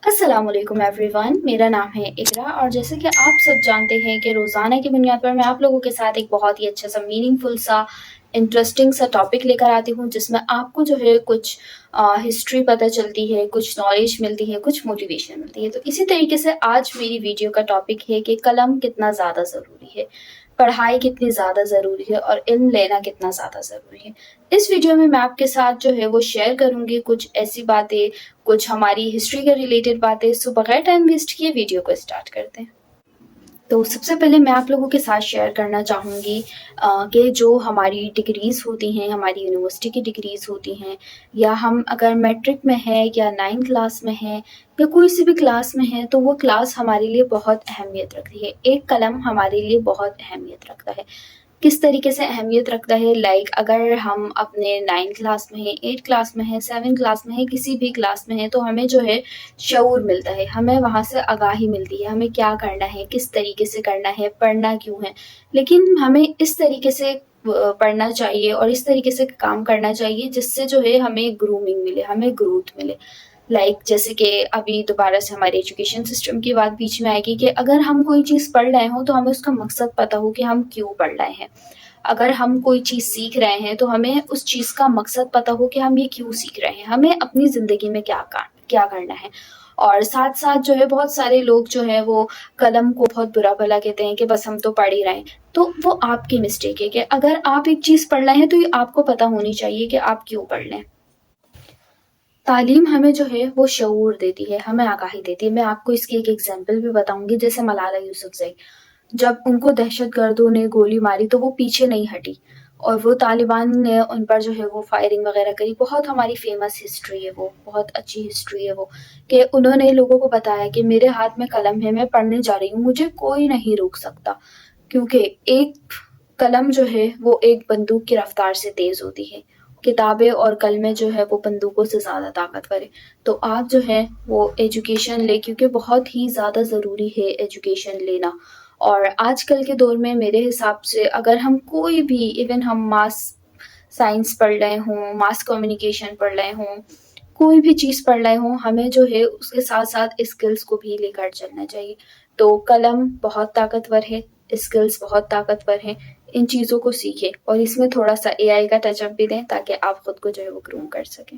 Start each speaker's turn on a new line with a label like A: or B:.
A: السلام علیکم every one, میرا نام ہے اقرا، اور جیسے کہ آپ سب جانتے ہیں کہ روزانہ کی بنیاد پر میں آپ لوگوں کے ساتھ ایک بہت ہی اچھا سا میننگ فل سا انٹرسٹنگ سا ٹاپک لے کر آتی ہوں، جس میں آپ کو جو ہے کچھ ہسٹری پتہ چلتی ہے، کچھ نالج ملتی ہے، کچھ موٹیویشن ملتی ہے۔ تو اسی طریقے سے آج میری ویڈیو کا ٹاپک ہے کہ قلم کتنا زیادہ ضروری ہے، پڑھائی کتنی زیادہ ضروری ہے، اور علم لینا کتنا زیادہ ضروری ہے۔ اس ویڈیو میں آپ کے ساتھ جو ہے وہ شیئر کروں گی کچھ ایسی باتیں، کچھ ہماری ہسٹری کے ریلیٹڈ باتیں۔ سو بغیر ٹائم ویسٹ کیے ویڈیو کو اسٹارٹ کرتے ہیں۔ تو سب سے پہلے میں آپ لوگوں کے ساتھ شیئر کرنا چاہوں گی کہ جو ہماری ڈگریز ہوتی ہیں، ہماری یونیورسٹی کی ڈگریز ہوتی ہیں، یا ہم اگر میٹرک میں ہیں یا 9 کلاس میں ہیں یا کوئی سی بھی کلاس میں ہیں، تو وہ کلاس ہمارے لیے بہت اہمیت رکھتی ہے۔ ایک قلم ہمارے لیے بہت اہمیت رکھتا ہے۔ کس طریقے سے اہمیت رکھتا ہے؟ اگر ہم اپنے 9 کلاس میں ہیں، 8 کلاس میں ہیں، 7 کلاس میں ہیں، کسی بھی کلاس میں ہیں، تو ہمیں جو ہے شعور ملتا ہے، ہمیں وہاں سے آگاہی ملتی ہے، ہمیں کیا کرنا ہے، کس طریقے سے کرنا ہے، پڑھنا کیوں ہے۔ لیکن ہمیں اس طریقے سے پڑھنا چاہیے اور اس طریقے سے کام کرنا چاہیے جس سے جو ہے ہمیں گرومنگ ملے، ہمیں گروتھ ملے۔ جیسے کہ ابھی دوبارہ سے ہمارے ایجوکیشن سسٹم کی بات بیچ میں آئے گی کہ اگر ہم کوئی چیز پڑھ رہے ہوں تو ہمیں اس کا مقصد پتہ ہو کہ ہم کیوں پڑھ رہے ہیں۔ اگر ہم کوئی چیز سیکھ رہے ہیں تو ہمیں اس چیز کا مقصد پتہ ہو کہ ہم یہ کیوں سیکھ رہے ہیں، ہمیں اپنی زندگی میں کیا کرنا ہے۔ اور ساتھ ساتھ جو ہے بہت سارے لوگ جو ہیں وہ قلم کو بہت برا بھلا کہتے ہیں کہ بس ہم تو پڑھ ہی رہے ہیں۔ تو وہ آپ کی مسٹیک ہے کہ اگر آپ ایک چیز پڑھ رہے ہیں تو یہ آپ کو پتہ ہونی چاہیے کہ آپ کیوں پڑھ رہے ہیں۔ تعلیم ہمیں جو ہے وہ شعور دیتی ہے، ہمیں آگاہی دیتی ہے۔ میں آپ کو اس کی ایک ایگزامپل بھی بتاؤں گی، جیسے ملالہ یوسفزئی، جب ان کو دہشت گردوں نے گولی ماری تو وہ پیچھے نہیں ہٹی، اور وہ طالبان نے ان پر جو ہے وہ فائرنگ وغیرہ کری۔ بہت ہماری فیمس ہسٹری ہے، وہ بہت اچھی ہسٹری ہے وہ، کہ انہوں نے لوگوں کو بتایا کہ میرے ہاتھ میں قلم ہے، میں پڑھنے جا رہی ہوں، مجھے کوئی نہیں روک سکتا، کیونکہ ایک قلم جو ہے وہ ایک بندوق کی رفتار سے تیز ہوتی ہے۔ کتابیں اور قلمیں جو ہے وہ بندوقوں سے زیادہ طاقتور ہے۔ تو آپ جو ہے وہ ایجوکیشن لے، کیونکہ بہت ہی زیادہ ضروری ہے ایجوکیشن لینا۔ اور آج کل کے دور میں میرے حساب سے اگر ہم کوئی بھی، ایون ہم ماس سائنس پڑھ رہے ہوں، ماس کمیونیکیشن پڑھ رہے ہوں، کوئی بھی چیز پڑھ رہے ہوں، ہمیں جو ہے اس کے ساتھ ساتھ اسکلز کو بھی لے کر چلنا چاہیے۔ تو قلم بہت طاقتور ہے، اسکلز بہت طاقتور ہیں، ان چیزوں کو سیکھیں، اور اس میں تھوڑا سا اے آئی کا ٹچ اپ بھی دیں تاکہ آپ خود کو جو ہے وہ گروم کر سکیں۔